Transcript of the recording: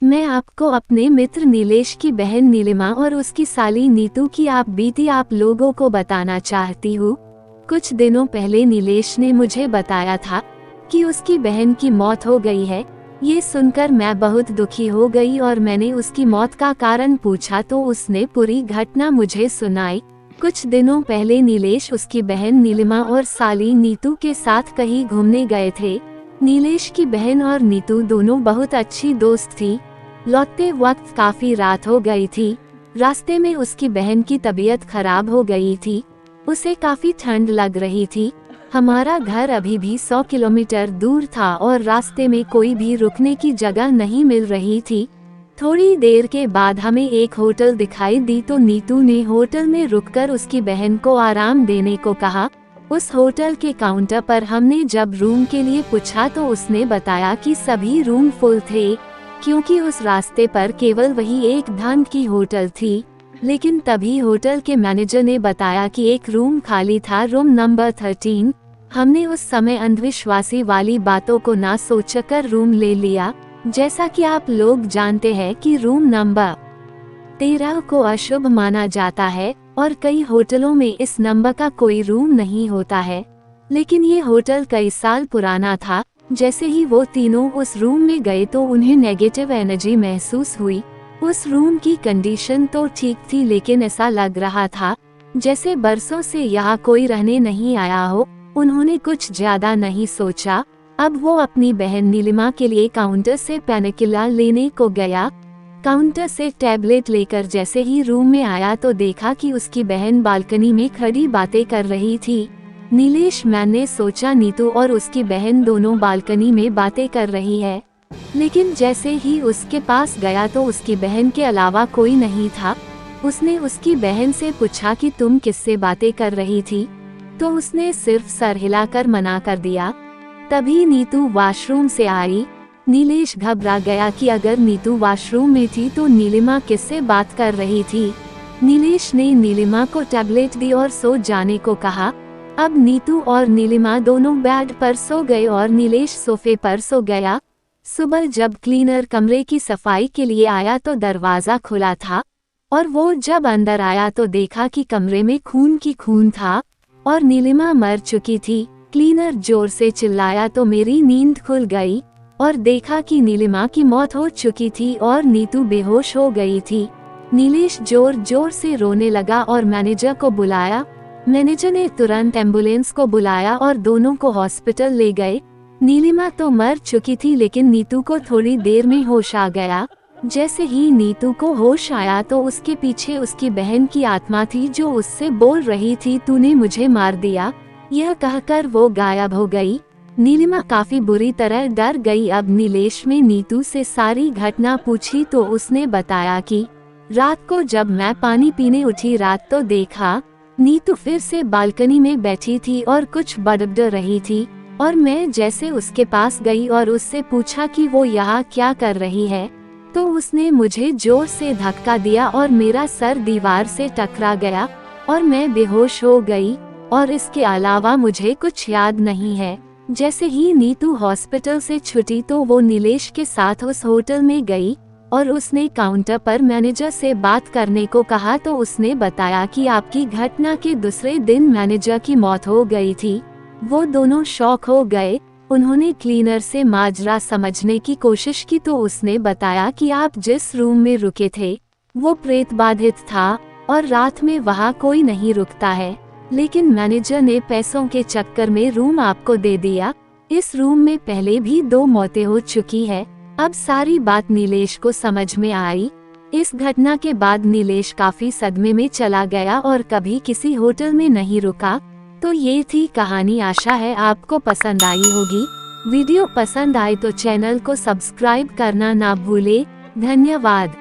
मैं आपको अपने मित्र नीलेश की बहन नीलिमा और उसकी साली नीतू की आप बीती आप लोगों को बताना चाहती हूँ। कुछ दिनों पहले नीलेश ने मुझे बताया था कि उसकी बहन की मौत हो गई है। ये सुनकर मैं बहुत दुखी हो गई और मैंने उसकी मौत का कारण पूछा तो उसने पूरी घटना मुझे सुनाई। कुछ दिनों पहले नीलेश उसकी बहन नीलिमा और साली नीतू के साथ कहीं घूमने गए थे। नीलेश की बहन और नीतू दोनों बहुत अच्छी दोस्त थी। लौटते वक्त काफी रात हो गई थी। रास्ते में उसकी बहन की तबीयत खराब हो गई थी। उसे काफी ठंड लग रही थी। हमारा घर अभी भी 100 किलोमीटर दूर था और रास्ते में कोई भी रुकने की जगह नहीं मिल रही थी। थोड़ी देर के बाद हमें एक होटल दिखाई दी तो नीतू ने होटल में रुककर उसकी बहन को आराम देने को कहा। उस होटल के काउंटर पर हमने जब रूम के लिए पूछा तो उसने बताया कि सभी रूम फुल थे, क्योंकि उस रास्ते पर केवल वही एक ढंग की होटल थी। लेकिन तभी होटल के मैनेजर ने बताया कि एक रूम खाली था, रूम नंबर 13। हमने उस समय अंधविश्वासी वाली बातों को ना सोचकर रूम ले लिया। जैसा कि आप लोग जानते हैं कि रूम नंबर 13 को अशुभ माना जाता है और कई होटलों में इस नंबर का कोई रूम नहीं होता है। लेकिन ये होटल कई साल पुराना था। जैसे ही वो तीनों उस रूम में गए तो उन्हें नेगेटिव एनर्जी महसूस हुई। उस रूम की कंडीशन तो ठीक थी, लेकिन ऐसा लग रहा था जैसे बरसों से यहाँ कोई रहने नहीं आया हो। उन्होंने कुछ ज्यादा नहीं सोचा। अब वो अपनी बहन नीलिमा के लिए काउंटर से पेनकिलर लेने को गया। काउंटर से टैबलेट लेकर जैसे ही रूम में आया तो देखा कि उसकी बहन बालकनी में खड़ी बातें कर रही थी। नीलेश मैंने सोचा नीतू और उसकी बहन दोनों बालकनी में बातें कर रही है, लेकिन जैसे ही उसके पास गया तो उसकी बहन के अलावा कोई नहीं था। उसने उसकी बहन से पूछा कि तुम किससे बातें कर रही थी, तो उसने सिर्फ सर हिलाकर मना कर दिया। तभी नीतू वॉशरूम से आई। नीलेश घबरा गया कि अगर नीतू वॉशरूम में थी तो नीलिमा किससे बात कर रही थी। नीलेश ने नीलिमा को टैबलेट दी और सो जाने को कहा। अब नीतू और नीलिमा दोनों बेड पर सो गए और नीलेश सोफे पर सो गया। सुबह जब क्लीनर कमरे की सफाई के लिए आया तो दरवाजा खुला था और वो जब अंदर आया तो देखा कि कमरे में खून था और नीलिमा मर चुकी थी। क्लीनर जोर से चिल्लाया तो मेरी नींद खुल गई और देखा कि नीलिमा की मौत हो चुकी थी और नीतू बेहोश हो गई थी। नीलेश जोर जोर से रोने लगा और मैनेजर को बुलाया। मैनेजर ने तुरंत एम्बुलेंस को बुलाया और दोनों को हॉस्पिटल ले गए। नीलिमा तो मर चुकी थी, लेकिन नीतू को थोड़ी देर में होश आ गया। जैसे ही नीतू को होश आया तो उसके पीछे उसकी बहन की आत्मा थी जो उससे बोल रही थी, तूने मुझे मार दिया। यह कहकर वो गायब हो गई। नीलिमा काफी बुरी तरह डर गई। अब नीलेश ने नीतू से सारी घटना पूछी तो उसने बताया कि रात को जब मैं पानी पीने उठी रात तो देखा नीतू फिर से बालकनी में बैठी थी और कुछ बड़बड़ रही थी, और मैं जैसे उसके पास गई और उससे पूछा कि वो यहाँ क्या कर रही है, तो उसने मुझे जोर से धक्का दिया और मेरा सर दीवार से टकरा गया और मैं बेहोश हो गई और इसके अलावा मुझे कुछ याद नहीं है। जैसे ही नीतू हॉस्पिटल से छुटी तो वो नीलेश के साथ उस होटल में गई और उसने काउंटर पर मैनेजर से बात करने को कहा तो उसने बताया कि आपकी घटना के दूसरे दिन मैनेजर की मौत हो गई थी। वो दोनों शॉक हो गए। उन्होंने क्लीनर से माजरा समझने की कोशिश की तो उसने बताया कि आप जिस रूम में रुके थे वो प्रेत बाधित था और रात में वहाँ कोई नहीं रुकता है, लेकिन मैनेजर ने पैसों के चक्कर में रूम आपको दे दिया। इस रूम में पहले भी 2 मौतें हो चुकी है। अब सारी बात नीलेश को समझ में आई। इस घटना के बाद नीलेश काफी सदमे में चला गया और कभी किसी होटल में नहीं रुका। तो ये थी कहानी। आशा है आपको पसंद आई होगी। वीडियो पसंद आए तो चैनल को सब्सक्राइब करना ना भूले। धन्यवाद।